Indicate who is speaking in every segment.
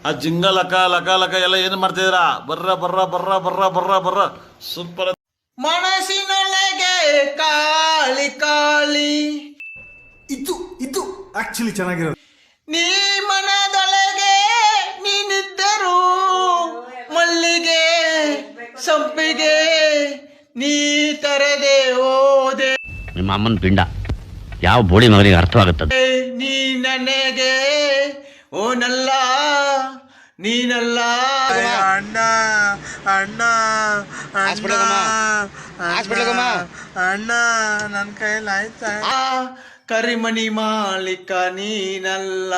Speaker 1: ಆ ಜಿಂಗ ಲಕ ಲಕ ಲಕ ಎಲ್ಲ ಏನು ಮಾಡ್ತಿದ್ದೀರಾ? ಬರ್ರ ಬರ್ರ ಬರ್ರ ಬರ್ರ ಬರ್ರ ಬರ್ರ ಸೂಪರ್.
Speaker 2: ಮನಸ್ಸಿನೊಳಗೆ ಕಾಳಿ ಕಾಳಿ,
Speaker 3: ಇದು ಇದು ಆಕ್ಚುಲಿ ಚೆನ್ನಾಗಿರೋದು.
Speaker 2: ನೀ ಮನದೊಳಗೆ ನೀನಿದ್ದರು ಮಲ್ಲಿಗೆ ಸಂಪಿಗೆ ನೀ ತರದೆ ಹೋದೆ.
Speaker 4: ನಿಮ್ಮ ಅಮ್ಮನ ಪಿಂಡ ಯಾವ ಬೋಳಿ ಮಗನಿಗೆ ಅರ್ಥವಾಗುತ್ತದೆ?
Speaker 2: ನೀ ನನಗೆ ಓನಲ್ಲ ನೀನಲ್ಲ.
Speaker 5: ಅಣ್ಣ ಅಣ್ಣ ಅಣ್ಣ ನನ್ನ ಕೈಯಲ್ಲಿ ಆಯ್ತಾ?
Speaker 2: ಕರಿಮಣಿ ಮಾಲೀಕ ನೀನಲ್ಲ,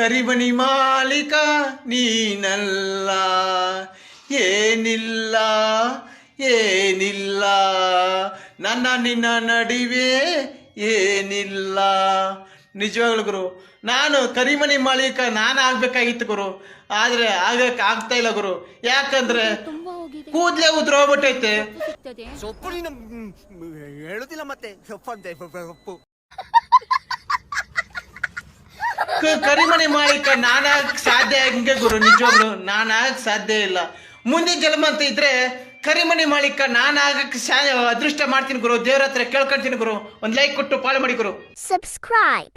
Speaker 2: ಕರಿಮಣಿ ಮಾಲೀಕ ನೀನಲ್ಲ. ಏನಿಲ್ಲ ಏನಿಲ್ಲ ನನ್ನ ನಿನ್ನ ನಡುವೆ ಏನಿಲ್ಲ. ನಿಜವಾಗ್ಲು ಗುರು, ನಾನು ಕರಿಮಣಿ ಮಾಲೀಕ ನಾನು ಆಗ್ಬೇಕಾಗಿತ್ತು ಗುರು, ಆದ್ರೆ ಆಗಕ್ಕೆ ಆಗ್ತಾ ಇಲ್ಲ ಗುರು. ಯಾಕಂದ್ರೆ ಕೂದಲೇ ಉದ್ರೋಗ್ಬಿಟ್ಟೈತೆ.
Speaker 5: ಸೊಪ್ಪು ನೀನು ಹೇಳುದಿಲ್ಲ ಮತ್ತೆ ಸೊಪ್ಪಂತೆ ಸೊಪ್ಪು.
Speaker 2: ಕರಿಮಣಿ ಮಾಲೀಕ ನಾನಾಗಕ್ ಸಾಧ್ಯ ಹಂಗೆ ಗುರು, ನಿಜವಾಗ್ಲು ನಾನಾಗಕ್ ಸಾಧ್ಯ ಇಲ್ಲ. ಮುಂದಿನ ಜನ್ಮ ಅಂತ ಇದ್ರೆ ಕರಿಮಣಿ ಮಾಲೀಕ ನಾನಾಗಕ್ಕೆ ಅದೃಷ್ಟ ಮಾಡ್ತೀನಿ ಗುರು. ದೇವ್ರ ಹತ್ರ ಕೇಳ್ಕೊಳ್ತೀನಿ ಗುರು. ಒಂದ್ ಲೈಕ್ ಕೊಟ್ಟು ಫಾಲೋ ಮಾಡಿ ಗುರು.
Speaker 6: Subscribe.